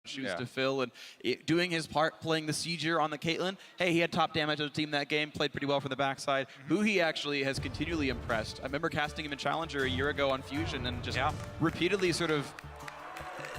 shoes to fill, and doing his part, playing the Sieger on the Caitlyn. Hey, he had top damage as a team that game, played pretty well from the backside. Who he actually has continually impressed. I remember casting him in Challenger a year ago on Fusion and just repeatedly sort of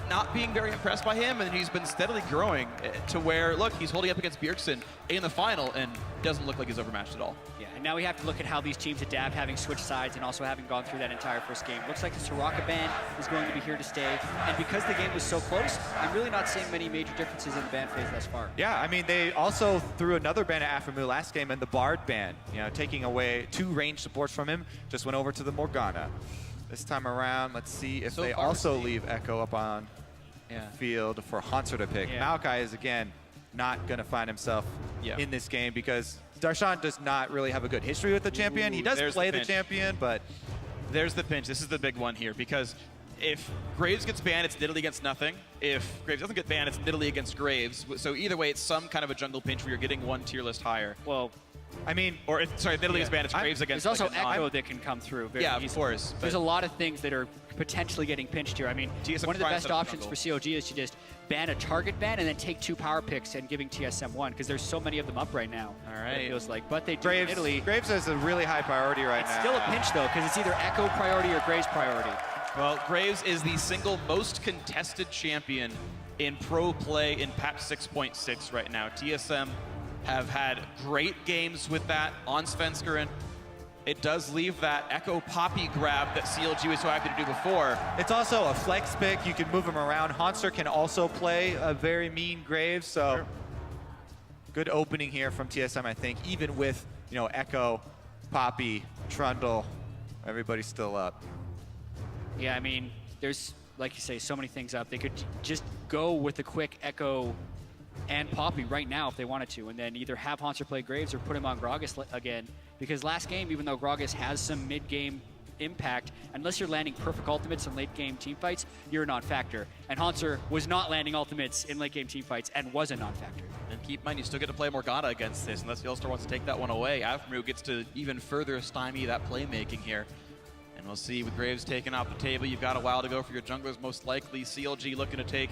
not being very impressed by him, and he's been steadily growing to where, look, he's holding up against Bjergsen in the final and doesn't look like he's overmatched at all. Yeah, and now we have to look at how these teams adapt, having switched sides and also having gone through that entire first game. Looks like the Soraka ban is going to be here to stay, and because the game was so close, I'm really not seeing many major differences in the ban phase thus far. Yeah, I mean, they also threw another ban at Aphromoo last game, and the Bard ban, you know, taking away 2 range supports from him, just went over to the Morgana. This time around, let's see if they also leave Echo up on field for Hansar to pick. Maokai is, again, not going to find himself in this game because Darshan does not really have a good history with the champion. He does play the champion, but... There's the pinch. This is the big one here because if Graves gets banned, it's Nidalee against nothing. If Graves doesn't get banned, it's Nidalee against Graves. So either way, it's some kind of a jungle pinch where you're getting one tier list higher. Well, I mean, or if, sorry, Nidalee is banned, it's Graves against. There's also like Echo that can come through very easily. Of course. There's a lot of things that are potentially getting pinched here. I mean, TSM one of the best options for CLG is to just ban a target ban and then take 2 power picks and giving TSM 1 because there's so many of them up right now. All right. It feels like, but they do Graves, Nidalee. Graves is a really high priority right now. It's still a pinch though because it's either Echo priority or Graves priority. Well, Graves is the single most contested champion in pro play in patch 6.6 right now. TSM have had great games with that on Svenskeren. It does leave that Echo Poppy grab that CLG was so happy to do before. It's also a flex pick. You can move him around. Hansar can also play a very mean Graves, so good opening here from TSM, I think, even with, you know, Echo, Poppy, Trundle, everybody's still up. Yeah, I mean, there's, like you say, so many things up. They could just go with a quick Echo and Poppy right now if they wanted to, and then either have Hansar play Graves or put him on Gragas again. Because last game, even though Gragas has some mid-game impact, unless you're landing perfect ultimates in late-game teamfights, you're a non-factor. And Hansar was not landing ultimates in late-game teamfights and was a non-factor. And keep in mind, you still get to play Morgana against this, unless the All-Star wants to take that one away. Aphromoo gets to even further stymie that playmaking here. And we'll see with Graves taken off the table. You've got a while to go for your junglers, most likely. CLG looking to take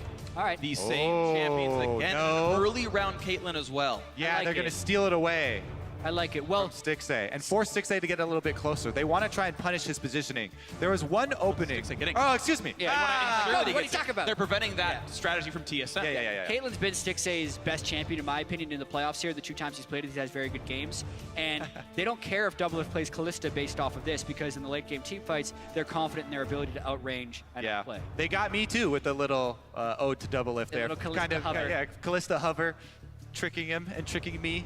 these same champions again. Early round Caitlyn as well. Yeah, they're going to steal it away. I like it. Well, Stixxay, and force Stixxay to get a little bit closer. They want to try and punish his positioning. There was one opening. Oh, excuse me. What are you talking about? They're preventing that strategy from TSM. Caitlyn's been Stixxay's best champion, in my opinion, in the playoffs here. The 2 times he's played it, he has very good games. And they don't care if Doublelift plays Kalista based off of this, because in the late game team fights, they're confident in their ability to outrange and outplay. They got me too with the little ode to Doublelift there. Kalista hover, tricking him and tricking me.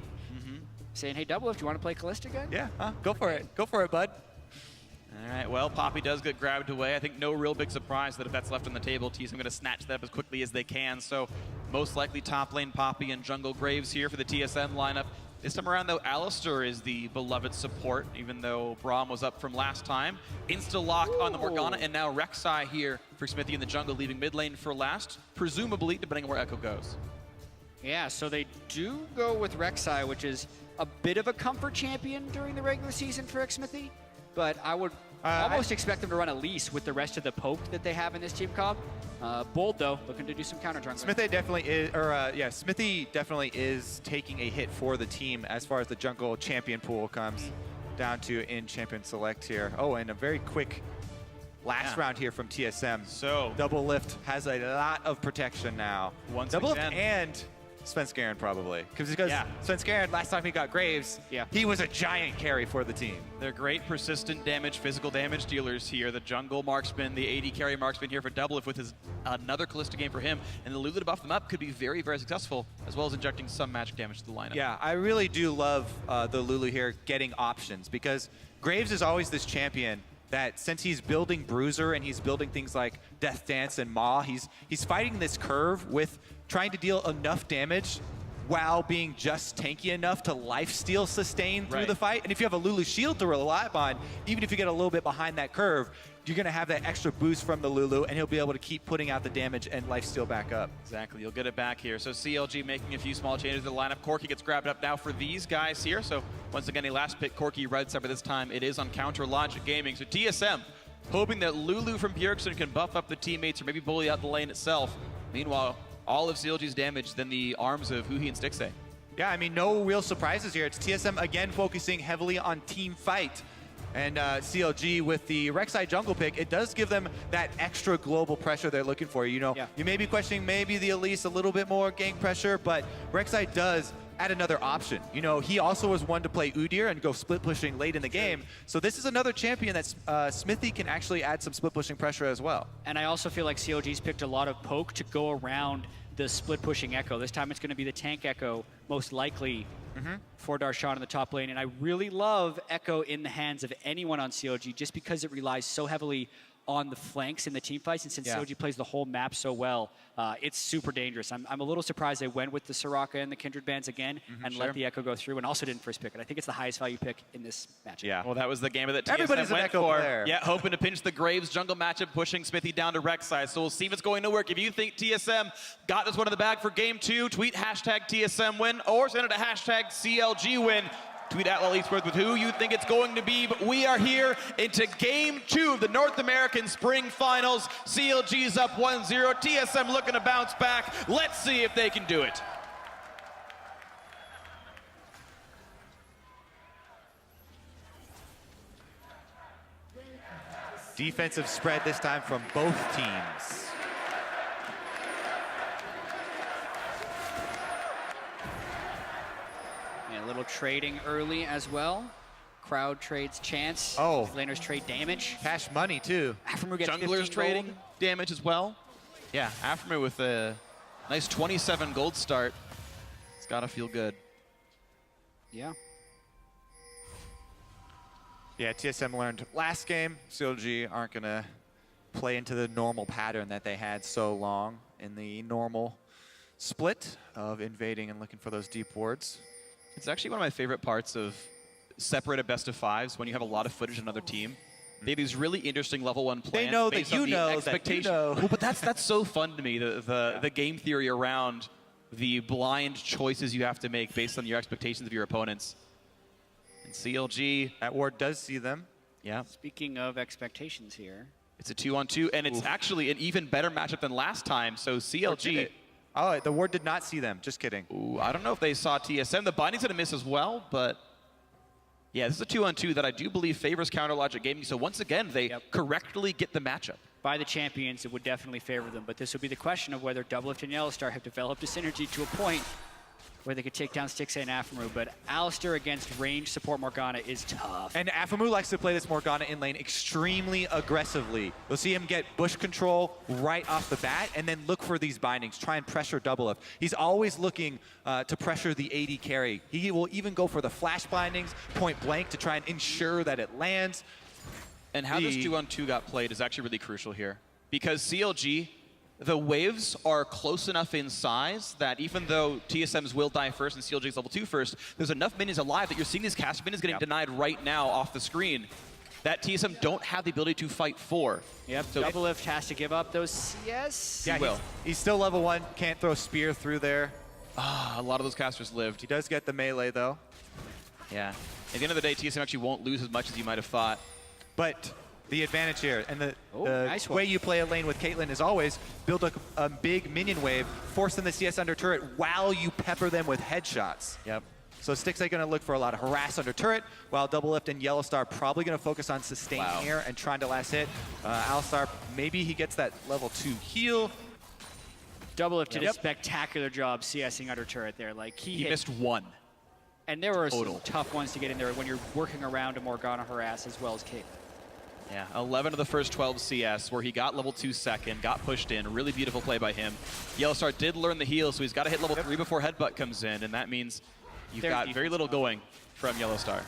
Saying, hey, Doublelift, do you want to play Kalista again? Yeah, go for it. Go for it, bud. All right, well, Poppy does get grabbed away. I think no real big surprise that if that's left on the table, TSM going to snatch that up as quickly as they can. So most likely top lane Poppy and jungle Graves here for the TSM lineup. This time around, though, Alistar is the beloved support, even though Braum was up from last time. Insta-lock on the Morgana, and now Rek'Sai here for Smithy in the jungle, leaving mid lane for last, presumably, depending on where Echo goes. Yeah, so they do go with Rek'Sai, which is a bit of a comfort champion during the regular season for Xmithy, but I would almost expect them to run Elise with the rest of the poke that they have in this team comp. Bold though, looking to do some counter jungling. Smithy definitely is, Smithy definitely is taking a hit for the team as far as the jungle champion pool comes down to in champion select here. Oh, and a very quick last round here from TSM. So Doublelift has a lot of protection now. Doublelift and Svenskeren probably. Because Svenskeren, last time he got Graves, he was a giant carry for the team. They're great persistent damage, physical damage dealers here. The jungle marksman, the AD carry marksman here for Doublelift with his another Kalista game for him. And the Lulu to buff them up could be very, very successful, as well as injecting some magic damage to the lineup. Yeah, I really do love the Lulu here getting options, because Graves is always this champion that since he's building Bruiser and he's building things like Death Dance and Maw, he's fighting this curve with trying to deal enough damage while being just tanky enough to lifesteal sustain through the fight. And if you have a Lulu shield to rely upon, even if you get a little bit behind that curve, you're going to have that extra boost from the Lulu, and he'll be able to keep putting out the damage and lifesteal back up. Exactly, you'll get it back here. So CLG making a few small changes to the lineup. Corki gets grabbed up now for these guys here. So once again, a last pick Corki red side, but this time it is on Counter Logic Gaming. So TSM hoping that Lulu from Bjergsen can buff up the teammates or maybe bully out the lane itself. Meanwhile, all of CLG's damage than the arms of Huhi and Stixay. Yeah, I mean, no real surprises here. It's TSM again focusing heavily on team fight. And CLG with the Rek'Sai jungle pick, it does give them that extra global pressure they're looking for. You know, you may be questioning maybe the Elise a little bit more gank pressure, but Rek'Sai does add another option. You know, he also was one to play Udyr and go split pushing late in the game. So this is another champion that Smithy can actually add some split pushing pressure as well. And I also feel like CLG's picked a lot of poke to go around the split pushing Echo. This time it's going to be the tank Echo, most likely, for Darshan in the top lane. And I really love Echo in the hands of anyone on CLG just because it relies so heavily on the flanks in the team fights. And since CLG plays the whole map so well, it's super dangerous. I'm a little surprised they went with the Soraka and the Kindred bands again and let the Echo go through, and also didn't first pick it. I think it's the highest value pick in this matchup. Yeah, well, that was the game that TSM Everybody's an went Echo for. player. Yeah, hoping to pinch the Graves jungle matchup, pushing Smithy down to Rek'Sai. So we'll see if it's going to work. If you think TSM got this one in the bag for game 2, tweet hashtag TSM win or send it to hashtag CLG win. Tweet at Lil Esports with who you think it's going to be. But we are here into game 2 of the North American Spring Finals. CLG's up 1-0. TSM looking to bounce back. Let's see if they can do it. Defensive spread this time from both teams. A little trading early as well. Crowd trades chance. Oh. Laners trade damage. Cash money too. Afremu gets Junglers 15 trading gold. damage as well. Yeah, Afremu with a nice 27 gold start. It's got to feel good. Yeah. Yeah, TSM learned last game. CLG aren't going to play into the normal pattern that they had so long in the normal split of invading and looking for those deep wards. It's actually one of my favorite parts of separated best of fives when you have a lot of footage on another team. They have these really interesting level 1 plans. They know based that you on the know expectation. that you know. Well, but that's so fun to me, the game theory around the blind choices you have to make based on your expectations of your opponents. And CLG, That ward does see them. yeah, Speaking of expectations here. it's a 2-on-2, and it's actually an even better matchup than last time. So CLG, Oh, the ward did not see them. Just kidding. ooh, I don't know if they saw TSM. The binding's gonna miss as well, but yeah, this is a 2-on-2 that I do believe favors Counter Logic Gaming. So once again, they correctly get the matchup. By the champions, it would definitely favor them. But this would be the question of whether Doublelift and Yellowstar have developed a synergy to a point where they could take down Stixay and Afremu. But Alistar against range support Morgana is tough. And Afremu likes to play this Morgana in lane extremely aggressively. You'll see him get bush control right off the bat and then look for these bindings, try and pressure Doublelift. He's always looking to pressure the AD carry. He will even go for the flash bindings point blank to try and ensure that it lands. And how this 2-on-2 got played is actually really crucial here. Because CLG, the waves are close enough in size that even though TSM's will die first and CLG's level 2 first, there's enough minions alive that you're seeing these cast minions getting denied right now off the screen that TSM don't have the ability to fight for. Yep, So Doublelift has to give up those CS. Yeah, will. He's still level 1, can't throw spear through there. a lot of those casters lived. He does get the melee though. Yeah. At the end of the day, TSM actually won't lose as much as you might have thought. But the advantage here, and the nice one. way you play a lane with Caitlyn is always build a big minion wave, force them to CS under turret while you pepper them with headshots. Yep. So Stixay going to look for a lot of harass under turret, while Doublelift and Yellowstar probably going to focus on sustain here and trying to last hit. Alistar, maybe he gets that level 2 heal. Doublelift did a spectacular job CSing under turret there. Like He missed one. And there were Total. some tough ones to get in there when you're working around a Morgana harass as well as Caitlyn. Yeah, 11 of the first 12 CS where he got level 2 second, got pushed in. Really beautiful play by him. Yellowstar did learn the heal, so he's got to hit level 3 before Headbutt comes in, and that means you've got very little going from Yellowstar.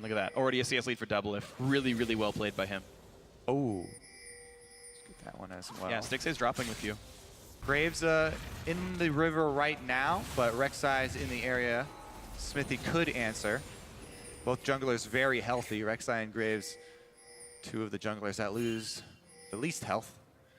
Look at that. Already a CS lead for Doublelift. Really, really well played by him. Oh, let's get that one as well. Yeah, Stixay's dropping with you. Graves in the river right now, but Rek'Sai's in the area. Smithy could answer. Both junglers very healthy. Rek'Sai and Graves, two of the junglers that lose the least health.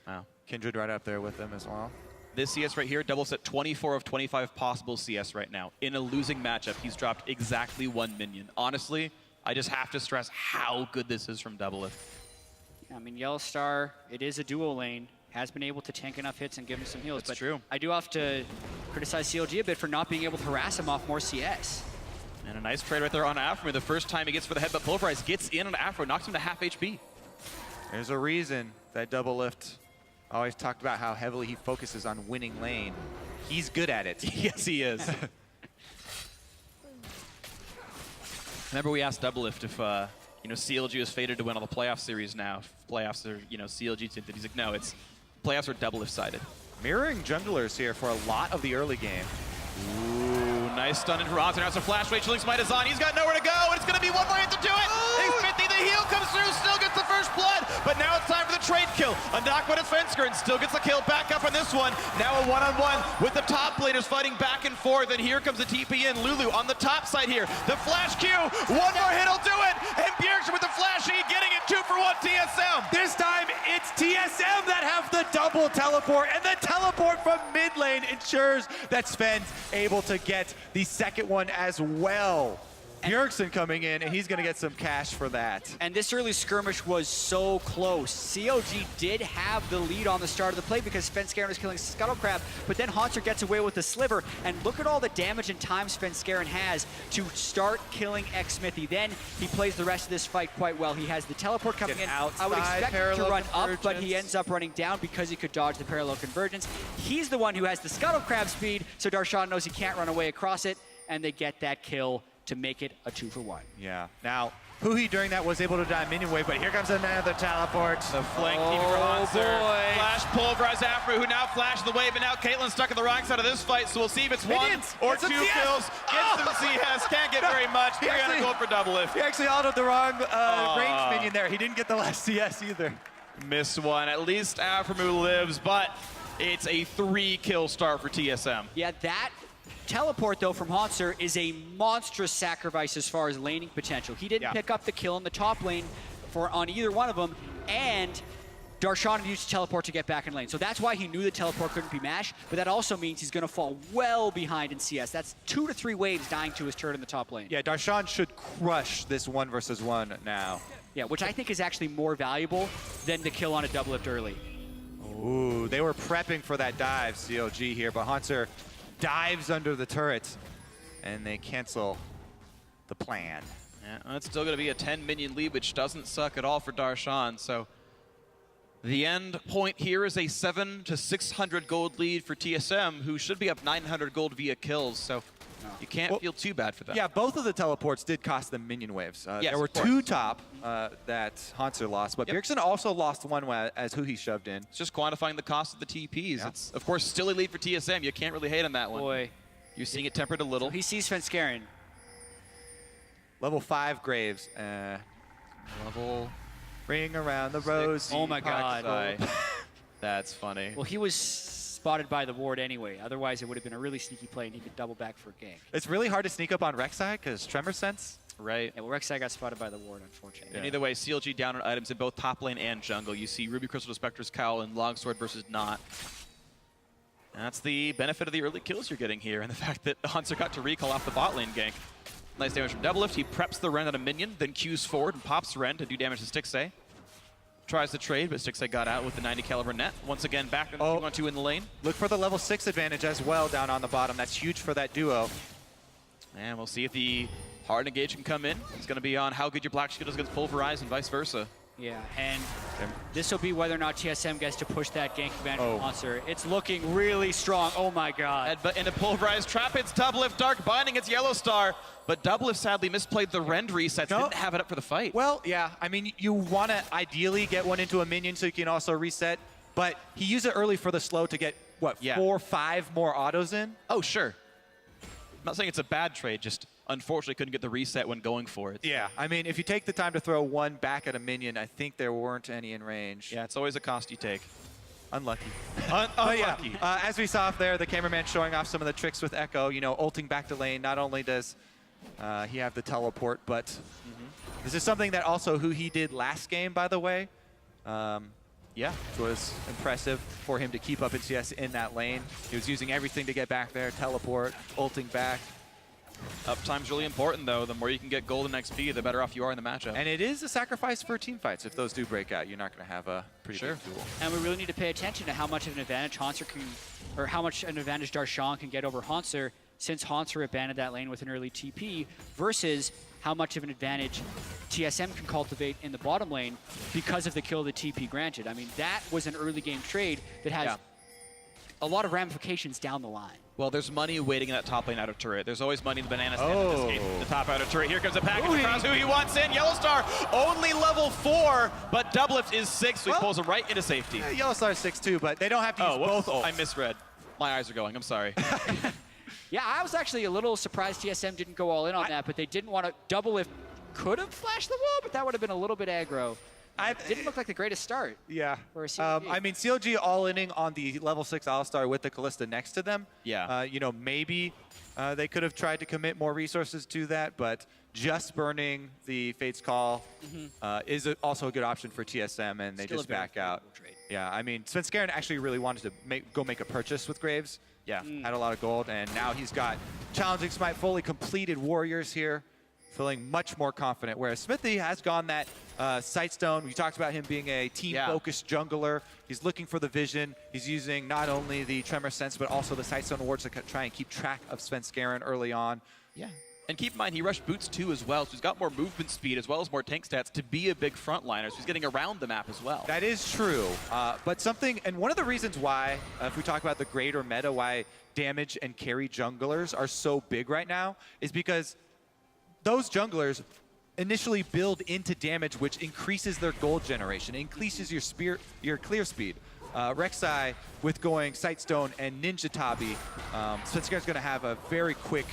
Wow. Kindred right up there with them as well. This CS right here, Doublelift's at 24 of 25 possible CS right now. In a losing matchup, he's dropped exactly 1 minion. Honestly, I just have to stress how good this is from Doublelift. I mean, Yellowstar, it is a duo lane. has been able to tank enough hits and give him some heals. That's but true. I do have to criticize CLG a bit for not being able to harass him off more CS. And a nice trade right there on Afro. The first time he gets for the headbutt, Pulverize gets in on Afro, knocks him to half HP. There's a reason that Double Lift always talked about how heavily he focuses on winning lane. He's good at it. Yes, he is. Remember we asked Double Lift if CLG is fated to win all the playoff series now. If playoffs are CLG tinted. He's like, no, it's playoffs are Double Lift sided. Mirroring junglers here for a lot of the early game. Ooh, nice stun in Hanszer. Now it's a flash away. Chilling Smite is on. He's got nowhere to go, and it's going to be one more hit to do it. X50, the heal comes through, still gets the first blood, but now it's time for the trade kill. A knock by Defensker, and still gets the kill back up on this one. Now a one-on-one with the top laners fighting back and forth, and here comes the TP in. Lulu on the top side here. The flash Q, one more hit will do it, and Bjergsen with the flash E getting it 2-for-1 TSM. This time it's TSM that have the double teleport, and the teleport from mid lane ensures that Sven's able to get the second one as well. Bjergsen coming in, and he's going to get some cash for that. And this early skirmish was so close. CLG did have the lead on the start of the play because Svenskeren was killing Scuttlecrab, but then Hanszer gets away with the sliver, and look at all the damage and time Svenskeren has to start killing Xmithy. Then he plays the rest of this fight quite well. He has the teleport coming in. I would expect him to run up, but he ends up running down because he could dodge the parallel convergence. He's the one who has the Scuttlecrab speed, so Darshan knows he can't run away across it, and they get that kill to make it a 2-for-1. Yeah. Now, Huhi during that was able to die minion wave, but here comes another teleport. The flank team for Hanszer. Flash Pulverize Afro, who now flashed the wave, and now Caitlyn's stuck on the wrong side of this fight, so we'll see if it's Minions. one or It's a two CS. kills. Gets them CS, can't get very much. 300 gold for Double Lift. He actually autoed the wrong range minion there. He didn't get the last CS either. Miss one. At least Afro lives, but it's a 3-kill start for TSM. Yeah, that teleport, though, from Hanszer is a monstrous sacrifice as far as laning potential. He didn't pick up the kill in the top lane on either one of them, and Darshan used to teleport to get back in lane. So that's why he knew the teleport couldn't be mashed, but that also means he's going to fall well behind in CS. That's 2 to 3 waves dying to his turret in the top lane. Yeah, Darshan should crush this 1-versus-1 now. Yeah, which I think is actually more valuable than the kill on a double lift early. Ooh, they were prepping for that dive, CLG here, but Hanszer dives under the turret, and they cancel the plan. Yeah, well, it's still going to be a 10-minion lead, which doesn't suck at all for Darshan. So the end point here is a 700 to 600 gold lead for TSM, who should be up 900 gold via kills. So you can't feel too bad for them. Yeah, both of the teleports did cost them minion waves. Yes, there were of course. 2 top that Hanszer lost, but Bjergsen also lost one as Huhi shoved in. It's just quantifying the cost of the TPs. Yeah. It's, of course, still a lead for TSM. You can't really hate on that one. Boy. You're seeing it tempered a little. So he sees Svenskeren. Level 5 Graves. Level Ring around the rosy. Oh my God. That's funny. Well, he was spotted by the ward anyway. Otherwise, it would have been a really sneaky play, and he could double back for a gank. It's really hard to sneak up on Rek'Sai because Tremor Sense. Right. Yeah, well, Rek'Sai got spotted by the ward, unfortunately. And either way, CLG down on items in both top lane and jungle. You see Ruby Crystal to Spectre's Cowl and Longsword versus Not. And that's the benefit of the early kills you're getting here, and the fact that Hanszer got to recall off the bot lane gank. Nice damage from Double Lift. He preps the Ren on a minion, then Qs forward and pops Ren to do damage to Stixxay. Tries to trade, but Stixxay got out with the 90 caliber net. Once again, back to the 2-on-2 in the lane. Look for the level 6 advantage as well down on the bottom. That's huge for that duo. And we'll see if the hard engage can come in. It's going to be on how good your Black Shield is against Pulverize and vice versa. Yeah, and this will be whether or not TSM gets to push that gank advantage from Hanszer. It's looking really strong. Oh my God. But in a Pulverize trap, hits Double Lift, Dark Binding, it's Yellow Star. But Double Lift sadly misplayed the rend resets, didn't have it up for the fight. Well, yeah, I mean, you want to ideally get one into a minion so you can also reset, but he used it early for the slow to get, what, 4 or 5 more autos in? Oh, sure. I'm not saying it's a bad trade, just unfortunately couldn't get the reset when going for it. Yeah, I mean, if you take the time to throw one back at a minion, I think there weren't any in range. Yeah, it's always a cost you take. Unlucky. Unlucky. Yeah, as we saw up there, the cameraman showing off some of the tricks with Echo, you know, ulting back to lane. Not only does he have the teleport, but this is something that also he did last game, by the way. Yeah, it was impressive for him to keep up in CS in that lane. He was using everything to get back there, teleport, ulting back. Uptime's really important, though. The more you can get gold and XP, the better off you are in the matchup. And it is a sacrifice for team fights. If those do break out, you're not going to have a pretty big duel. And we really need to pay attention to how much of an advantage Hanser can, or how much an advantage Darshan can get over Hanser, since Hanser abandoned that lane with an early TP, versus how much of an advantage TSM can cultivate in the bottom lane because of the kill the TP granted. I mean, that was an early game trade that has a lot of ramifications down the line. Well, there's money waiting in that top lane outer turret. There's always money in the banana stand in this game. The top outer turret. Here comes a package across who he wants in. Yellowstar only level 4, but Doublelift is 6, so he pulls him right into safety. Yeah, Yellowstar is 6 too, but they don't have to use both ults. I misread. My eyes are going. I'm sorry. Yeah, I was actually a little surprised TSM didn't go all in on that, but they didn't want to. Doublelift could have flashed the wall, but that would have been a little bit aggro. Didn't look like the greatest start. Yeah. For a CLG. I mean, CLG all-inning on the level 6 Alistar with the Kalista next to them. Yeah. You know, maybe they could have tried to commit more resources to that, but just burning the Fate's Call is also a good option for TSM, and they just back out. Yeah, I mean, Svenskeren actually really wanted to go make a purchase with Graves. Yeah, had a lot of gold, and now he's got Challenging Smite, fully completed Warriors here, feeling much more confident, whereas Smithy has gone that Sightstone. We talked about him being a team-focused jungler. He's looking for the vision. He's using not only the Tremor Sense, but also the Sightstone wards to try and keep track of Svenskeren early on. Yeah. And keep in mind, he rushed Boots too as well, so he's got more movement speed as well as more tank stats to be a big frontliner, so he's getting around the map as well. That is true, but something, and one of the reasons why, if we talk about the greater meta, why damage and carry junglers are so big right now, is because those junglers initially build into damage, which increases their gold generation, increases your clear speed. Rek'Sai, with going Sightstone and Ninja Tabi, Svenskeren's going to have a very quick...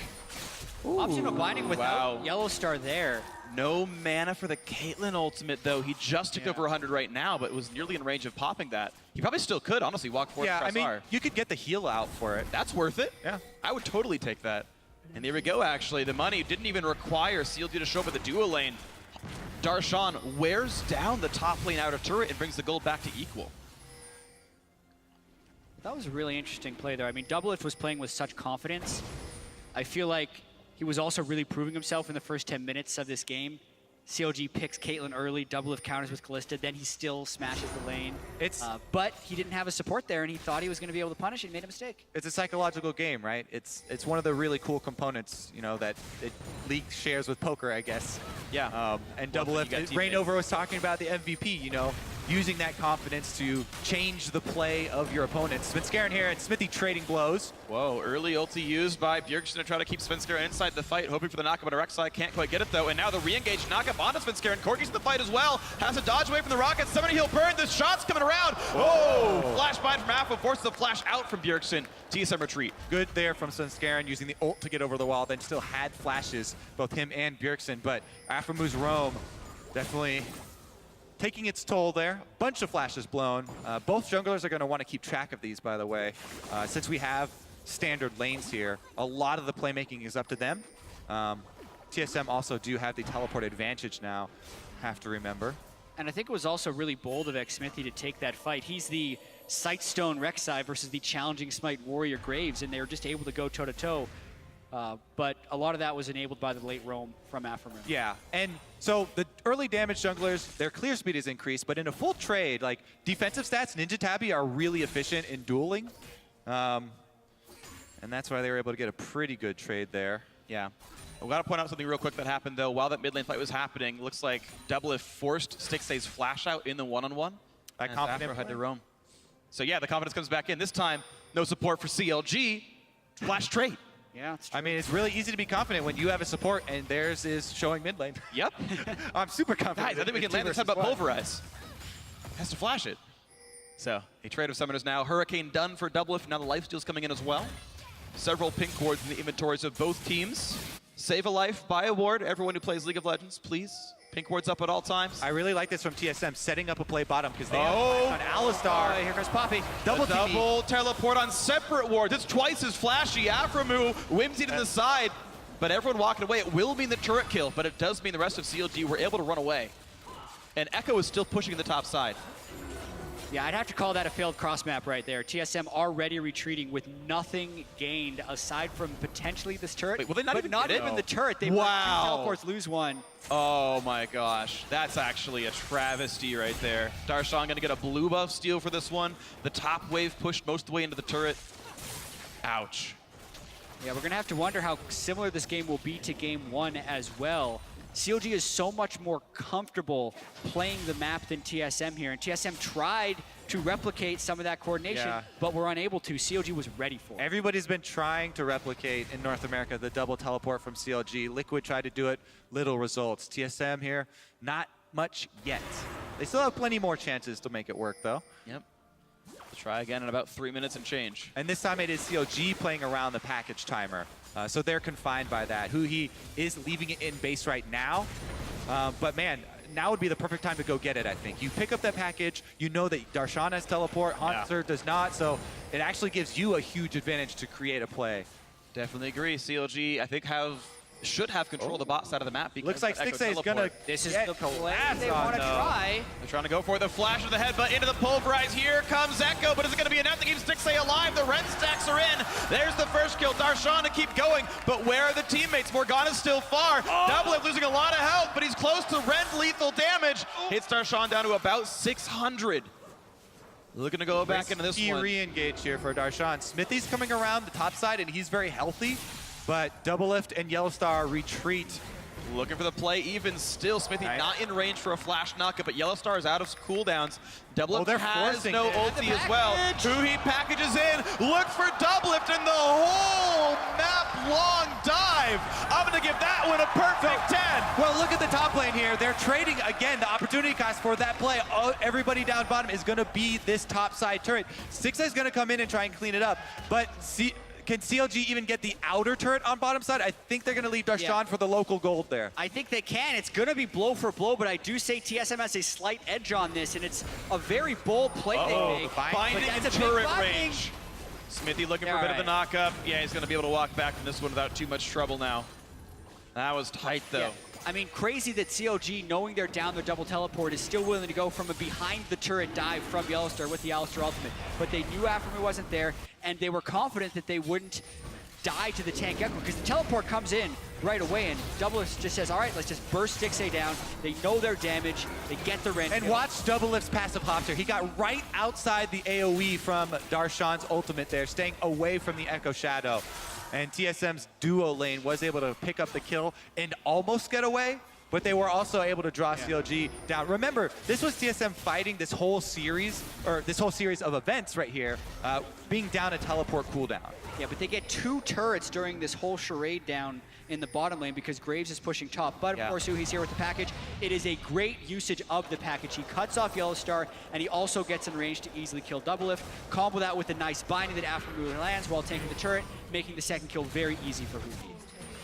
Optional binding without Yellowstar there. No mana for the Caitlyn ultimate, though. He just took over 100 right now, but was nearly in range of popping that. He probably still could, honestly, walk forward. Yeah, I mean, you could get the heal out for it. That's worth it. Yeah. I would totally take that. And there we go, actually. The money didn't even require CLG to show up at the duo lane. Darshan wears down the top lane outer turret and brings the gold back to equal. That was a really interesting play there. I mean, Doublelift was playing with such confidence. I feel like he was also really proving himself in the first 10 minutes of this game. CLG picks Caitlyn early, Doublelift counters with Kalista, then he still smashes the lane. But he didn't have a support there, and he thought he was going to be able to punish it and made a mistake. It's a psychological game, right? It's one of the really cool components, you know, that League shares with poker, I guess. Yeah. And Doublelift, Rainover was talking about the MVP, you know, using that confidence to change the play of your opponents. Svenskeren here and Smithy trading blows. Whoa, early ulti used by Bjergsen to try to keep Svenskeren inside the fight, hoping for the knockup on Rek'Sai. Can't quite get it, though. And now the re-engaged knockup onto Svenskeren. Corki's in the fight as well. Has to dodge away from the rockets. Somebody he'll burn. The shot's coming around. Oh! Flash bind from Alpha forces the flash out from Bjergsen. TSM retreat. Good there from Svenskeren, using the ult to get over the wall, then still had flashes, both him and Bjergsen. But Aphromu's roam definitely taking its toll there. Bunch of flashes blown. Both junglers are going to want to keep track of these, by the way. Since we have standard lanes here, a lot of the playmaking is up to them. TSM also do have the teleport advantage now, have to remember. And I think it was also really bold of Xmithy to take that fight. He's the Sightstone Rek'Sai versus the Challenging Smite Warrior Graves, and they were just able to go toe-to-toe. But a lot of that was enabled by the late roam from Aphromu. Yeah, and so the early damage junglers, their clear speed is increased, but in a full trade, like defensive stats, Ninja Tabi are really efficient in dueling. And that's why they were able to get a pretty good trade there. Yeah. I've got to point out something real quick that happened, though. While that mid lane fight was happening, looks like Doublelift forced Stixay's flash out in the one-on-one. That confident had to roam. So yeah, the confidence comes back in. This time, no support for CLG. Flash trade. Yeah, it's true. I mean, it's really easy to be confident when you have a support and theirs is showing mid lane. Yep. I'm super confident. Guys, I think we can land this time about Pulverize. Has to flash it. So, a trade of summoners now. Hurricane done for Doublelift. Now the lifesteal's coming in as well. Several pink wards in the inventories of both teams. Save a life, buy a ward. Everyone who plays League of Legends, please. Pink wards up at all times. I really like this from TSM, setting up a play bottom because they have on Alistar. Here comes Poppy. Double teleport on separate wards. It's twice as flashy. Aphromu, whimsy to the side. But everyone walking away. It will mean the turret kill, but it does mean the rest of CLG were able to run away. And Echo is still pushing the top side. Yeah, I'd have to call that a failed cross map right there. TSM already retreating with nothing gained aside from potentially this turret. Wait, will they not but even not get it? even the turret. They Wow. teleports, lose one. Oh my gosh, that's actually a travesty right there. Darshan gonna get a blue buff steal for this one. The top wave pushed most of the way into the turret. Ouch. Yeah, we're gonna have to wonder how similar this game will be to game 1 as well. CLG is so much more comfortable playing the map than TSM here, and TSM tried to replicate some of that coordination, but were unable to. CLG was ready for it. Everybody's been trying to replicate in North America the double teleport from CLG. Liquid tried to do it, little results. TSM here, not much yet. They still have plenty more chances to make it work, though. Yep. We'll try again in about 3 minutes and change. And this time it is CLG playing around the package timer. So they're confined by that. Huhi is leaving it in base right now. But man, now would be the perfect time to go get it, I think. You pick up that package, you know that Darshan has teleport, Hanser does not, so it actually gives you a huge advantage to create a play. Definitely agree. CLG, I think, should have control of the bot side of the map. Looks like Stixay is gonna This is get the play collapsed they on, want to try. They're trying to go for the flash of the headbutt into the pulverize. Here comes Echo, but is it going to be enough to keep Stixay alive? The red stacks are in. There's the first kill. Darshan to keep going, but where are the teammates? Morgana's still far. Doublelift losing a lot of health, but he's close to red lethal damage. Hits Darshan down to about 600. Looking to go back into this one. Re-engage here for Darshan. Smithy's coming around the top side, and he's very healthy, but Doublelift and Yellowstar retreat. Looking for the play, even still. Smithy not in range for a flash knockup, but Yellowstar is out of cooldowns. Doublelift they're has forcing no it. ulti as well. Huhi packages in, look for Doublelift, and the whole map long dive. I'm gonna give that one a perfect 10. Well, look at the top lane here. They're trading again. The opportunity cost for that play. Everybody down bottom is gonna be this top side turret. Stixay is gonna come in and try and clean it up, but can CLG even get the outer turret on bottom side? I think they're going to leave Darshan for the local gold there. I think they can. It's going to be blow for blow, but I do say TSM has a slight edge on this, and it's a very bold play they make. Binding but in that's a big turret binding. range. Smithy looking for a bit of the knockup. Yeah, he's going to be able to walk back from this one without too much trouble now. That was tight, though. Yeah. I mean, crazy that CLG, knowing they're down their double teleport, is still willing to go from a behind the turret dive from Yellowstar with the Alistar ultimate. But they knew Afremu wasn't there, and they were confident that they wouldn't die to the tank Echo, because the teleport comes in right away, and Doublelift just says, all right, let's just burst Stixay down. They know their damage. They get the rend. And watch Doublelift's passive hops here. He got right outside the AoE from Darshan's ultimate there, staying away from the Echo Shadow. And TSM's duo lane was able to pick up the kill and almost get away, but they were also able to draw CLG down. Remember, this was TSM fighting this whole series, or this whole series of events right here, being down a teleport cooldown. Yeah, but they get 2 turrets during this whole charade down in the bottom lane because Graves is pushing top. But of course, Huhi's here with the package. It is a great usage of the package. He cuts off Yellowstar, and he also gets in range to easily kill Doublelift. Combo that with a nice binding that Afremu lands while taking the turret, making the second kill very easy for Huhi.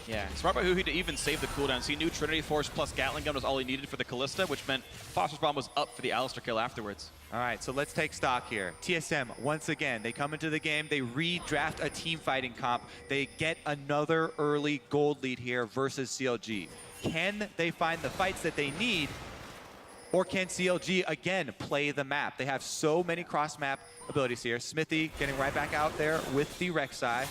Yeah, smart by Huhi to even save the cooldowns. He knew Trinity Force plus Gatling Gun was all he needed for the Callista, which meant Foster's Bomb was up for the Alistar kill afterwards. All right, so let's take stock here. TSM, once again, they come into the game, they redraft a team fighting comp, they get another early gold lead here versus CLG. Can they find the fights that they need, or can CLG, again, play the map? They have so many cross-map abilities here. Smithy getting right back out there with the Rek'Sai.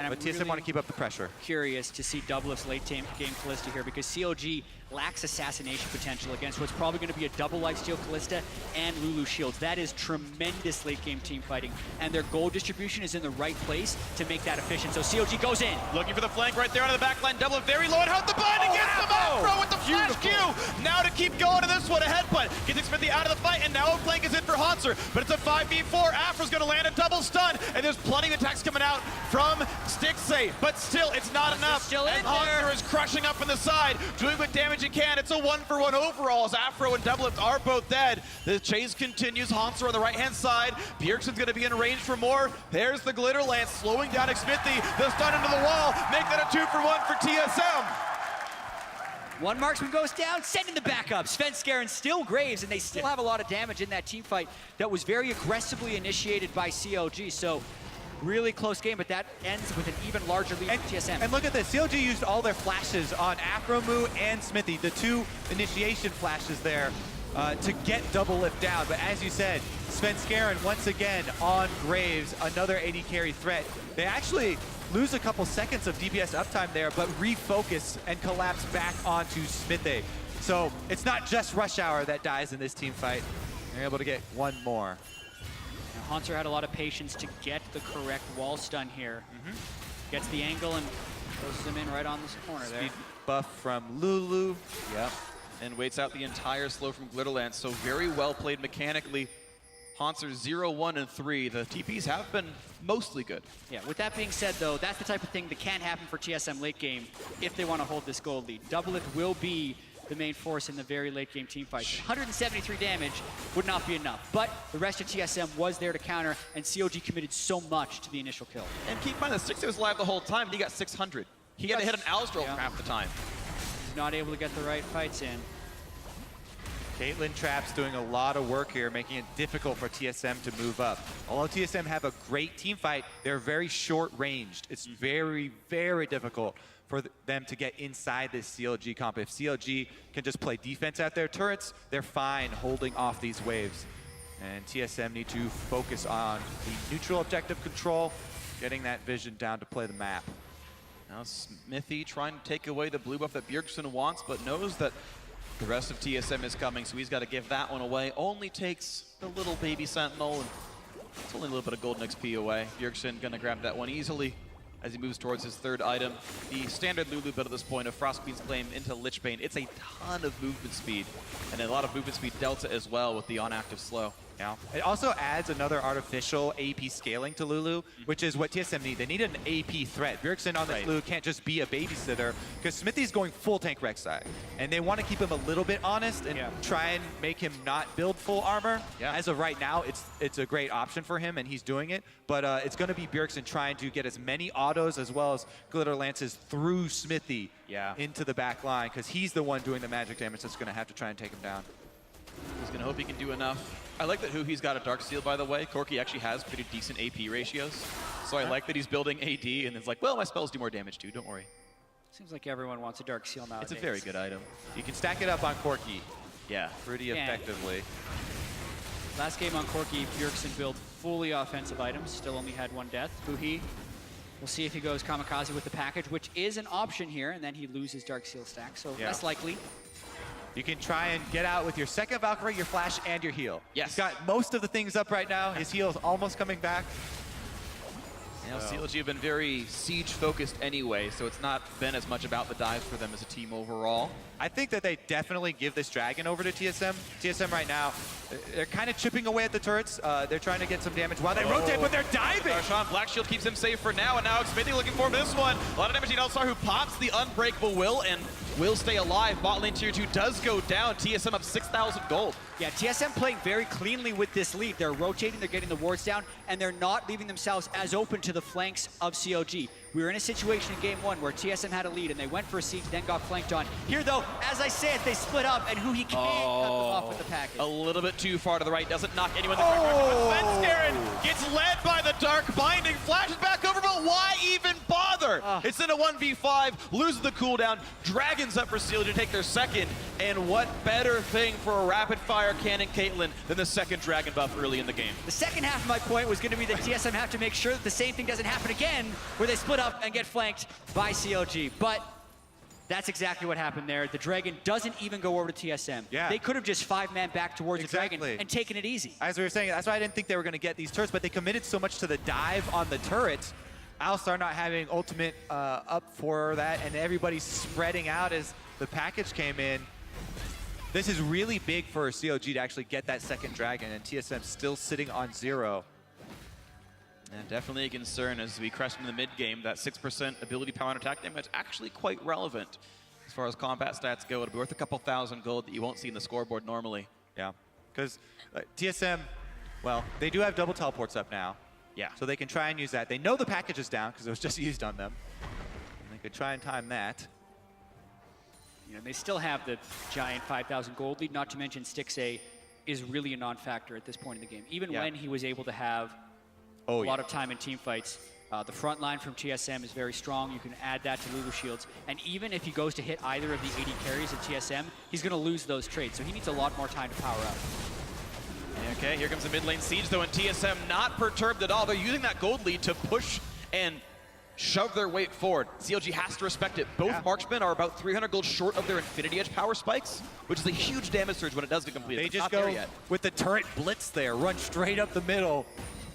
But TSM really want to keep up the pressure. Curious to see Doublelift's late game Callista here, because CLG lacks assassination potential against what's probably going to be a double lifesteal Callista and Lulu shields. That is tremendous late game team fighting, and their gold distribution is in the right place to make that efficient. So CLG goes in. Looking for the flank right there on the back line. Doublelift very low and health. The bind against the Afro with the flash Q. Now to keep going to this one, a headbutt. Gets Smithy out of the fight, and now a flank is in for Hanser. But it's a 5v4. Afro's going to land a double stun, and there's plenty of attacks coming out from Stixay. But still, it's not enough. Still in and Hanser is crushing up on the side, doing what damage he can. It's a 1-for-1 overall as Afro and Doublelift are both dead. The chase continues. Hanser on the right-hand side. Bjergsen's going to be in range for more. There's the glitter lance slowing down Smithy. The stun into the wall. Make that a 2-for-1 for TSM. One marksman goes down, sending the backup. Svenskar and still Graves, and they still have a lot of damage in that team fight that was very aggressively initiated by CLG. So really close game, but that ends with an even larger lead for TSM. And look at this, CLG used all their flashes on Afremu and Smithy, the 2 initiation flashes there. to get double lift down. But as you said, Svenskeren once again on Graves, another AD carry threat. They actually lose a couple seconds of DPS uptime there, but refocus and collapse back onto Smithy. So it's not just Rush Hour that dies in this team fight. They're able to get one more. Now, Haunter had a lot of patience to get the correct wall stun here. Gets the angle and closes him in right on this corner there. Speed buff from Lulu. Yep. And waits out the entire slow from Glitterlance. So very well played mechanically. Haunter 0, 1, and 3. The TPs have been mostly good. Yeah, with that being said, though, that's the type of thing that can happen for TSM late game if they want to hold this gold lead. Double lift will be the main force in the very late game team fights. 173 damage would not be enough, but the rest of TSM was there to counter, and CLG committed so much to the initial kill. And keep in mind, the 6 was live the whole time, and he got 600. He had to hit an Alstro half the time. He's not able to get the right fights in. Caitlyn Trapp's doing a lot of work here, making it difficult for TSM to move up. Although TSM have a great team fight, they're very short-ranged. It's very, very difficult for them to get inside this CLG comp. If CLG can just play defense at their turrets, they're fine holding off these waves. And TSM need to focus on the neutral objective control, getting that vision down to play the map. Now Smithy trying to take away the blue buff that Bjergsen wants, but knows that the rest of TSM is coming, so he's got to give that one away. Only takes the little baby Sentinel, and it's only a little bit of golden XP away. Bjergsen gonna grab that one easily as he moves towards his third item. The standard Lulu build at this point of Frost Queen's Claim into Lichbane, it's a ton of movement speed, and a lot of movement speed delta as well with the on-active slow. Yeah. It also adds another artificial AP scaling to Lulu, which is what TSM need. They need an AP threat. Bjergsen on this Lulu can't just be a babysitter, because Smithy's going full tank Rek'Sai. And they want to keep him a little bit honest and try and make him not build full armor. As of right now, it's a great option for him, and he's doing it. But it's going to be Bjergsen trying to get as many autos as well as glitter lances through Smithy into the back line, because he's the one doing the magic damage that's going to have to try and take him down. He's going to hope he can do enough. I like that he's got a Dark Seal, by the way. Corki actually has pretty decent AP ratios. So I like that he's building AD, and it's like, well, my spells do more damage too, don't worry. Seems like everyone wants a Dark Seal nowadays. It's a very good item. You can stack it up on Corki. Yeah. Pretty effectively. Last game on Corki, Bjergsen built fully offensive items. Still only had one death. Fuhi. We'll see if he goes Kamikaze with the package, which is an option here, and then he loses Dark Seal stack, so less likely. You can try and get out with your second Valkyrie, your flash, and your heal. Yes. He's got most of the things up right now. His heal is almost coming back. You know, CLG have been very siege-focused anyway, so it's not been as much about the dives for them as a team overall. I think that they definitely give this dragon over to TSM. TSM right now, they're kind of chipping away at the turrets. They're trying to get some damage while they rotate, but they're diving. Sean, Black Shield keeps him safe for now, and now Smithy looking for this one. A lot of damage to All-Star, who pops the Unbreakable Will and will stay alive. Bot lane tier 2 does go down. TSM up 6,000 gold. Yeah, TSM playing very cleanly with this lead. They're rotating, they're getting the wards down, and they're not leaving themselves as open to the flanks of CLG. We were in a situation in game 1 where TSM had a lead and they went for a siege, then got flanked on. Here though, as I said, they split up and Huhi can't cut them off with the package. A little bit too far to the right, doesn't knock anyone in the correct direction. Svenskeren gets led by the Dark Binding, flashes back over, but why even bother? It's in a 1v5, loses the cooldown, Dragons up for CLG to take their second, and what better thing for a rapid fire cannon Caitlyn than the second Dragon buff early in the game? The second half of my point was going to be that TSM have to make sure that the same thing doesn't happen again, where they split up and get flanked by CLG. But that's exactly what happened there. The Dragon doesn't even go over to TSM. They could have just 5-man back towards the Dragon and taken it easy. As we were saying, that's why I didn't think they were going to get these turrets, but they committed so much to the dive on the turrets. Alistar not having ultimate up for that, and everybody spreading out as the package came in. This is really big for CLG to actually get that second Dragon, and TSM still sitting on 0. And definitely a concern as we crest in the mid game. That 6% ability power and attack damage actually quite relevant as far as combat stats go. It'll be worth a couple thousand gold that you won't see in the scoreboard normally. Yeah, because TSM, well, they do have double teleports up now. Yeah. So they can try and use that. They know the package is down because it was just used on them. And they could try and time that. You know, they still have the giant 5,000 gold lead, not to mention Stixxay is really a non-factor at this point in the game. Even when he was able to have a lot of time in team fights, the front line from TSM is very strong. You can add that to Lulu shields. And even if he goes to hit either of the AD carries of TSM, he's going to lose those trades. So he needs a lot more time to power up. Okay, here comes the mid lane siege though, and TSM not perturbed at all. They're using that gold lead to push and shove their weight forward. CLG has to respect it. Both marksmen are about 300 gold short of their Infinity Edge power spikes, which is a huge damage surge when it does get completed. They just go with the turret blitz there, run straight up the middle,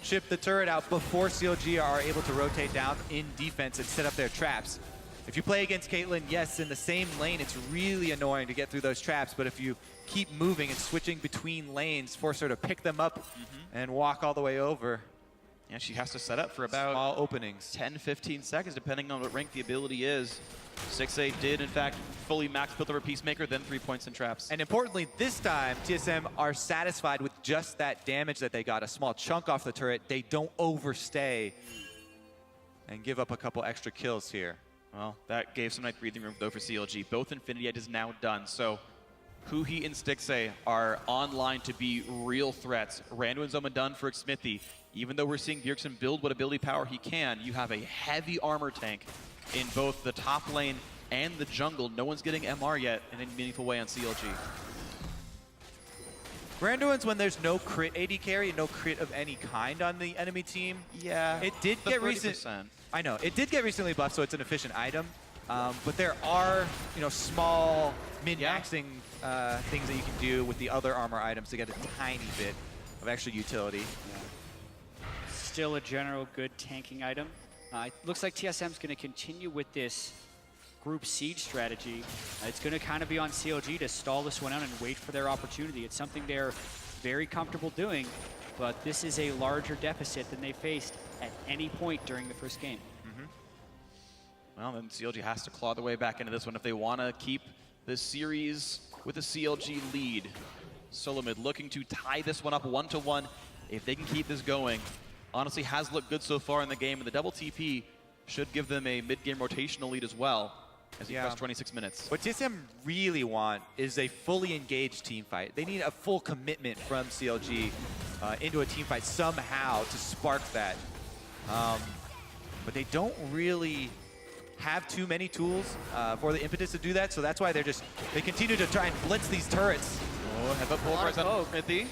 chip the turret out before CLG are able to rotate down in defense and set up their traps. If you play against Caitlyn, yes, in the same lane, it's really annoying to get through those traps, but if you keep moving and switching between lanes, force her to pick them up and walk all the way over. Yeah, she has to set up for about small openings. 10-15 seconds, depending on what rank the ability is. 6A did, in fact, fully max built over Peacemaker, then 3 points in traps. And importantly, this time, TSM are satisfied with just that damage that they got, a small chunk off the turret. They don't overstay and give up a couple extra kills here. Well, that gave some nice breathing room, though, for CLG. Both Infinity Edge is now done, so Huhi and Stixay are online to be real threats. Randu and Zoma done for Smithy. Even though we're seeing Bjergsen build what ability power he can, you have a heavy armor tank in both the top lane and the jungle. No one's getting MR yet in any meaningful way on CLG. Randuin's when there's no crit AD carry, no crit of any kind on the enemy team. Yeah, it did get recently. I know it did get recently buffed, so it's an efficient item. But there are, small min-maxing things that you can do with the other armor items to get a tiny bit of extra utility. Still a general good tanking item. It looks like TSM's going to continue with this group siege strategy. It's going to kind of be on CLG to stall this one out and wait for their opportunity. It's something they're very comfortable doing, but this is a larger deficit than they faced at any point during the first game. Well, then CLG has to claw their way back into this one if they want to keep this series with a CLG lead. SoloMid looking to tie this one up 1-1. If they can keep this going, honestly has looked good so far in the game, and the double TP should give them a mid-game rotational lead as well as we press 26 minutes. What TSM really want is a fully engaged team fight. They need a full commitment from CLG into a team fight somehow to spark that. But they don't really have too many tools for the impetus to do that, so that's why they continue to try and blitz these turrets. Oh, have a pulverize on Smithy.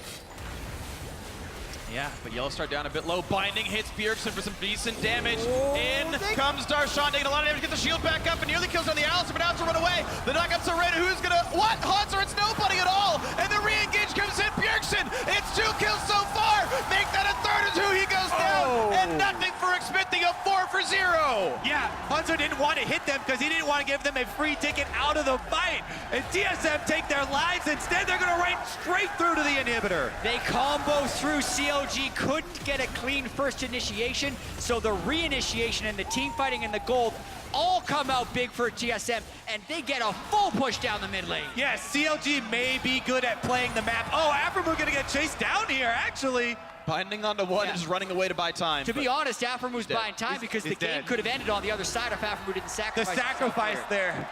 Yeah, but Yellow start down a bit low. Binding hits Bjergsen for some decent damage. In comes Darshan, taking a lot of damage, gets the shield back up, and nearly kills on the Alistair, but now to run away. The knockup's are ready. Who's gonna, what? Haunter, it's nobody at all. And the re-engage comes in. Bjergsen, it's 2 kills so far. Make that a third as Huhi goes down. And nothing for Smithy, a 4 for 0. Yeah, Haunter didn't want to hit them because he didn't want to give them a free ticket out of the fight. And TSM take their lives. Instead, they're gonna run straight through to the inhibitor. They combo through. CLG couldn't get a clean first initiation, so the re-initiation and the team fighting and the gold all come out big for TSM, and they get a full push down the mid lane. Yes, CLG may be good at playing the map. Oh, Aframu gonna get chased down here, actually. Binding onto one and just running away to buy time. To be honest, Aframu's buying time because the game could have ended on the other side if Aframu didn't sacrifice. The sacrifice there.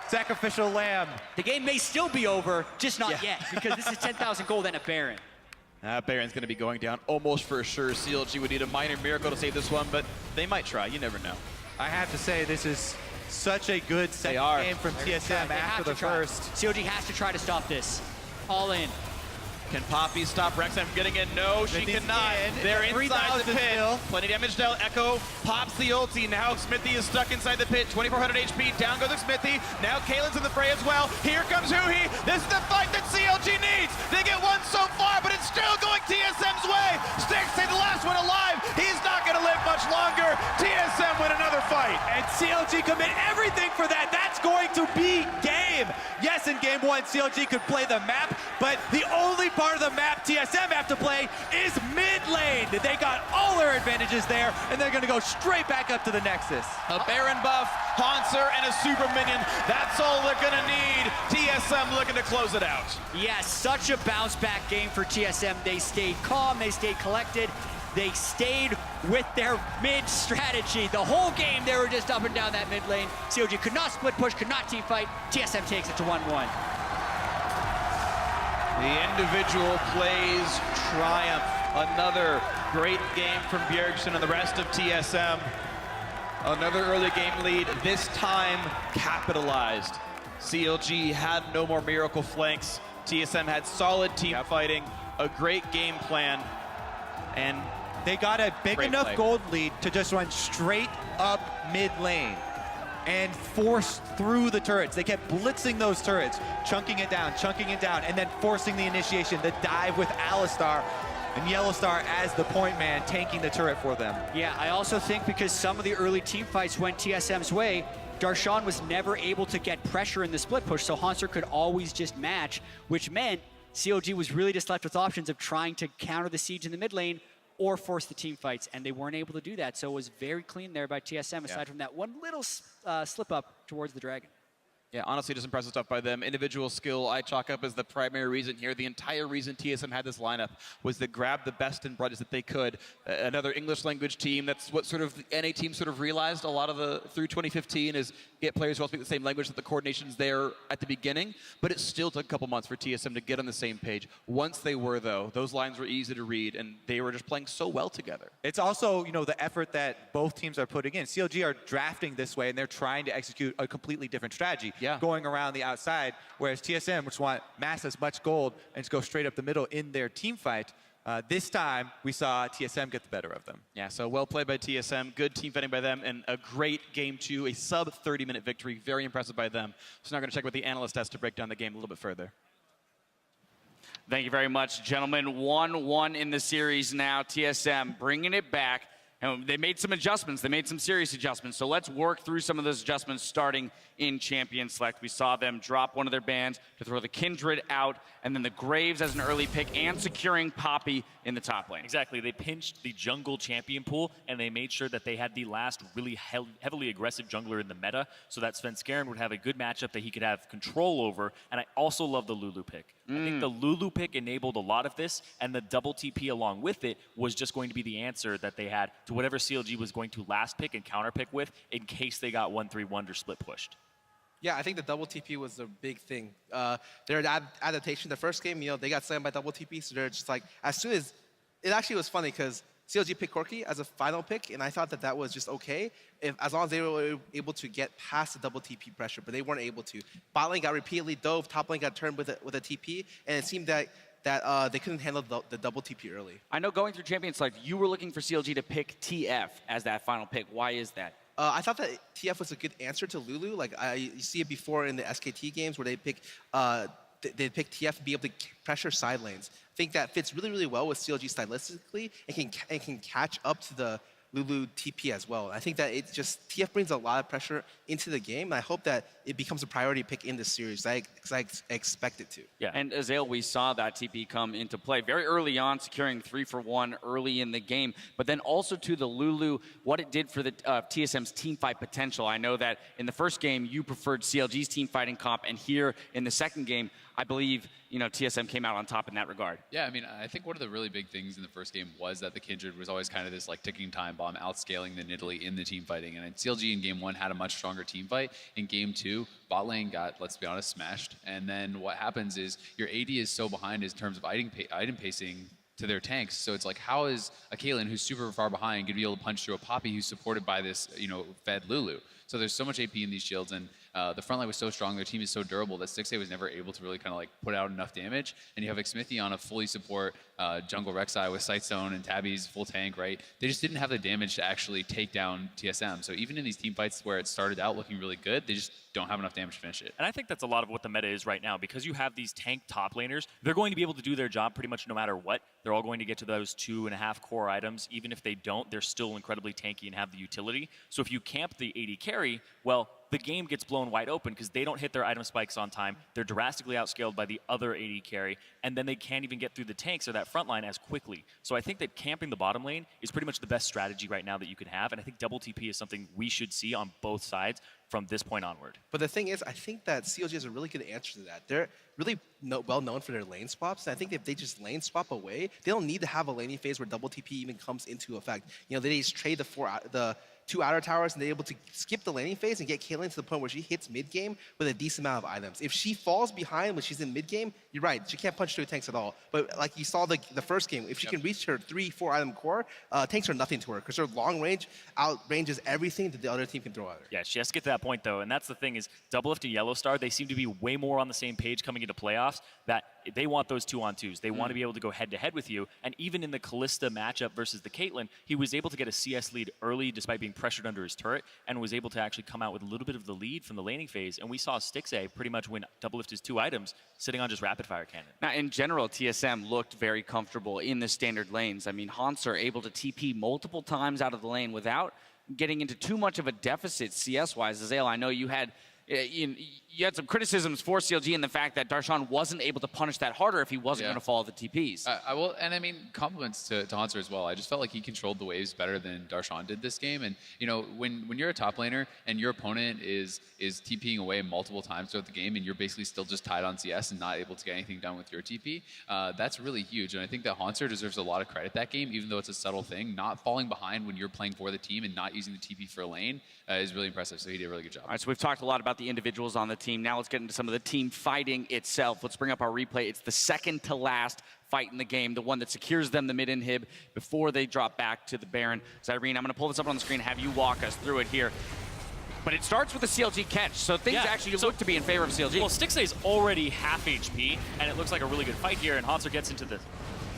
Sacrificial lamb. The game may still be over, just not yet, because this is 10,000 gold and a Baron. Baron's going to be going down almost for sure. CLG would need a minor miracle to save this one, but they might try. You never know. I have to say, this is such a good second game from TSM after the first. CLG has to try to stop this. All in. Can Poppy stop Rek'Sai from getting in? No, she cannot. They're inside the pit. Plenty damage to Echo. Pops the ulti. Now Smithy is stuck inside the pit. 2,400 HP. Down goes Smithy. Now Caitlyn's in the fray as well. Here comes Huhi. This is the fight that CLG needs. They get one so far, but it's still going TSM's way. Stixay, the last one alive. He's not going to live much longer. TSM win another fight. And CLG commit everything for that. That's going to be game. Yes, in game 1, CLG could play the map, but the only part of the map TSM have to play is mid lane. They got all their advantages there, and they're going to go straight back up to the Nexus. A Baron buff, Haunter, and a super minion. That's all they're going to need. TSM looking to close it out. Yes, such a bounce back game for TSM. They stayed calm, they stayed collected. They stayed with their mid strategy. The whole game, they were just up and down that mid lane. CLG could not split push, could not team fight. TSM takes it to 1-1. The individual plays triumph. Another great game from Bjergsen and the rest of TSM. Another early game lead, this time capitalized. CLG had no more miracle flanks. TSM had solid team fighting, a great game plan, and they got a big enough gold lead to just run straight up mid lane and force through the turrets. They kept blitzing those turrets, chunking it down, and then forcing the initiation, the dive with Alistar and Yellowstar as the point man, tanking the turret for them. Yeah, I also think because some of the early team fights went TSM's way, Darshan was never able to get pressure in the split push, so Hanser could always just match, which meant CLG was really just left with options of trying to counter the siege in the mid lane or force the team fights, and they weren't able to do that. So it was very clean there by TSM, aside from that one little slip up towards the Dragon. Yeah, honestly, just impressive stuff by them. Individual skill, I chalk up as the primary reason here. The entire reason TSM had this lineup was to grab the best and brightest that they could. Another English language team, that's what sort of the NA team sort of realized a lot of through 2015 is get players who all speak the same language, that the coordination's there at the beginning, but it still took a couple months for TSM to get on the same page. Once they were, though, those lines were easy to read, and they were just playing so well together. It's also, you know, the effort that both teams are putting in. CLG are drafting this way, and they're trying to execute a completely different strategy, going around the outside, whereas TSM, which want mass as much gold and just go straight up the middle in their team fight, this time we saw TSM get the better of them. Yeah, so well played by TSM, good team fighting by them, and a great game 2, a sub 30-minute victory, very impressive by them. So now we're going to check what the analyst has to break down the game a little bit further. Thank you very much, gentlemen. 1-1 in the series now. TSM bringing it back. And they made some adjustments. They made some serious adjustments. So let's work through some of those adjustments starting in Champion Select. We saw them drop one of their bans to throw the Kindred out, and then the Graves as an early pick, and securing Poppy in the top lane. Exactly. They pinched the jungle champion pool, and they made sure that they had the last really heavily aggressive jungler in the meta, so that Svenskeren would have a good matchup that he could have control over. And I also love the Lulu pick. I think the Lulu pick enabled a lot of this, and the double TP along with it was just going to be the answer that they had to whatever CLG was going to last pick and counter pick with in case they got 1-3-1 or split pushed. Yeah, I think the double TP was a big thing. Their adaptation, the first game, you know, they got slammed by double TP, so they're just like, as soon as, it actually was funny because CLG picked Corki as a final pick, and I thought that that was just okay, as long as they were able to get past the double TP pressure, but they weren't able to. Bot lane got repeatedly dove, top lane got turned with a TP, and it seemed that they couldn't handle the double TP early. I know going through Champions Select, you were looking for CLG to pick TF as that final pick. Why is that? I thought that TF was a good answer to Lulu. Like you see it before in the SKT games where they pick TF to be able to pressure side lanes. I think that fits really, really well with CLG stylistically and can catch up to the Lulu TP as well. I think that it just, TF brings a lot of pressure into the game, and I hope that it becomes a priority pick in this series, because I expect it to. Yeah, and Azale, we saw that TP come into play very early on, securing 3-for-1 early in the game, but then also to the Lulu, what it did for the TSM's team fight potential. I know that in the first game, you preferred CLG's team fighting comp, and here in the second game, I believe, you know, TSM came out on top in that regard. Yeah, I mean, I think one of the really big things in the first game was that the Kindred was always kind of this like ticking time bomb, outscaling the Nidalee in the team fighting. And CLG in game 1 had a much stronger team fight. In game 2, bot lane got, let's be honest, smashed. And then what happens is your AD is so behind in terms of item pacing to their tanks. So it's like, how is a Caitlyn who's super far behind going to be able to punch through a Poppy who's supported by this, you know, fed Lulu? So there's so much AP in these shields, and the front line was so strong, their team is so durable that 6A was never able to really kind of like put out enough damage. And you have Xmithie on a fully support jungle Rek'Sai with Sightsone and Tabby's full tank, right? They just didn't have the damage to actually take down TSM. So even in these team fights where it started out looking really good, they just don't have enough damage to finish it. And I think that's a lot of what the meta is right now, because you have these tank top laners. They're going to be able to do their job pretty much no matter what. They're all going to get to those 2.5 core items. Even if they don't, they're still incredibly tanky and have the utility. So if you camp the AD carry, well, the game gets blown wide open because they don't hit their item spikes on time. They're drastically outscaled by the other AD carry, and then they can't even get through the tanks or that front line as quickly. So I think that camping the bottom lane is pretty much the best strategy right now that you can have, and I think double TP is something we should see on both sides from this point onward. But the thing is, I think that CLG has a really good answer to that. They're really well known for their lane swaps, and I think if they just lane swap away, they don't need to have a laning phase where double TP even comes into effect. You know, they just trade the 2 outer towers, and they're able to skip the laning phase and get Caitlyn to the point where she hits mid-game with a decent amount of items. If she falls behind when she's in mid-game, you're right, she can't punch through tanks at all. But like you saw the first game, if she can reach her 3-4 item core, tanks are nothing to her because her long range outranges everything that the other team can throw at her. Yeah, she has to get to that point, though, and that's the thing is Doublelift and Yellow Star, they seem to be way more on the same page coming into playoffs that they want those 2-on-2s. They want to be able to go head-to-head with you, and even in the Kalista matchup versus the Caitlyn, he was able to get a CS lead early despite being pressured under his turret, and was able to actually come out with a little bit of the lead from the laning phase, and we saw Stixay pretty much win Doublelift his 2 items, sitting on just rapid-fire cannon. Now, in general, TSM looked very comfortable in the standard lanes. I mean, Hanser able to TP multiple times out of the lane without getting into too much of a deficit CS-wise. Azale, I know you had some criticisms for CLG in the fact that Darshan wasn't able to punish that harder if he wasn't going to follow the TPs. I will, and I mean, compliments to Hanser as well. I just felt like he controlled the waves better than Darshan did this game. And you know, when you're a top laner and your opponent is TPing away multiple times throughout the game, and you're basically still just tied on CS and not able to get anything done with your TP, that's really huge. And I think that Hanser deserves a lot of credit that game, even though it's a subtle thing. Not falling behind when you're playing for the team and not using the TP for a lane is really impressive. So he did a really good job. All right, so we've talked a lot about the individuals on the team. Now let's get into some of the team fighting itself. Let's bring up our replay. It's the second to last fight in the game, the one that secures them the mid inhib before they drop back to the Baron. So Irene, I'm going to pull this up on the screen and have you walk us through it here. But it starts with a CLG catch, so things actually look to be in favor of CLG. Well, Stixay's already half HP, and it looks like a really good fight here, and Hanser gets into the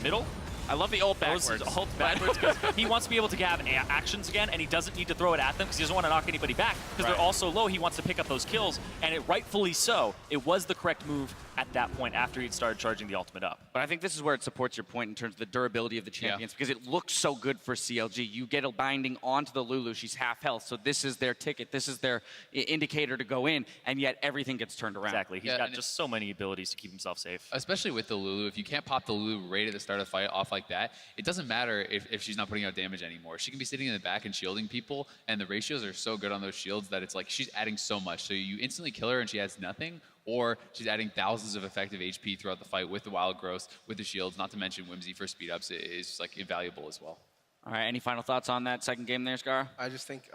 middle. I love the ult backwards. Ult backwards because he wants to be able to have actions again, and he doesn't need to throw it at them because he doesn't want to knock anybody back because they're all so low. He wants to pick up those kills, and it rightfully so. It was the correct move at that point after he'd started charging the ultimate up. But I think this is where it supports your point in terms of the durability of the champions because it looks so good for CLG. You get a binding onto the Lulu. She's half health, so this is their ticket. This is their indicator to go in, and yet everything gets turned around. Exactly. He's got just so many abilities to keep himself safe. Especially with the Lulu. If you can't pop the Lulu right at the start of the fight off like that, it doesn't matter if she's not putting out damage anymore. She can be sitting in the back and shielding people, and the ratios are so good on those shields that it's like she's adding so much. So you instantly kill her and she adds nothing, or she's adding thousands of effective HP throughout the fight with the wild growth, with the shields, not to mention Whimsy for speed ups is like invaluable as well. All right, any final thoughts on that second game there, Scar? I just think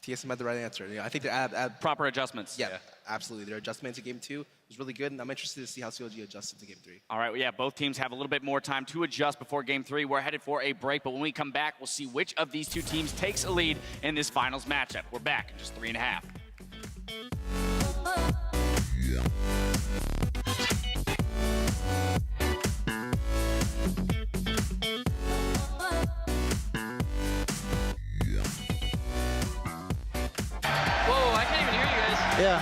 TSM had the right answer. I think they're proper adjustments. Yeah, absolutely. Their adjustment to game 2 was really good, and I'm interested to see how CLG adjusted to game 3. All right, both teams have a little bit more time to adjust before game 3. We're headed for a break, but when we come back, we'll see which of these two teams takes a lead in this finals matchup. We're back in just 3.5. Yeah.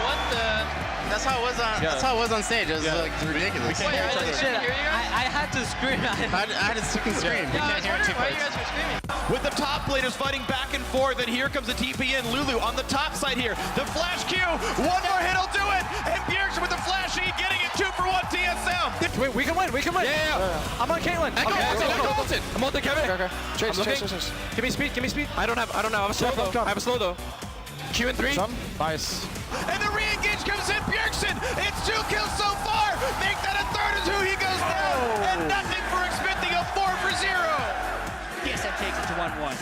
What the? That's how it was on. That's how it was on stage. It was like ridiculous. Wait, I had to scream. I had to stick and scream. Yeah, I was wondering why you guys were screaming. With the top laners fighting back and forth, and here comes the TP in. Lulu on the top side here. The flash Q. One more hit will do it. And Bjergsen with the flash E, getting it 2-for-1 TSM. We can win. We can win. Yeah. I'm on Caitlyn. I'm on the Kevin. Okay. Chase. Give me speed. Give me speed. I don't have. I have a slow though. I have a slow though. Q and 3. Nice. And the re-engage comes in. Bjergsen. It's 2 kills so far. Make that a third as who he goes down. And nothing for expecting a 4-for-0. TSM takes it to 1-1.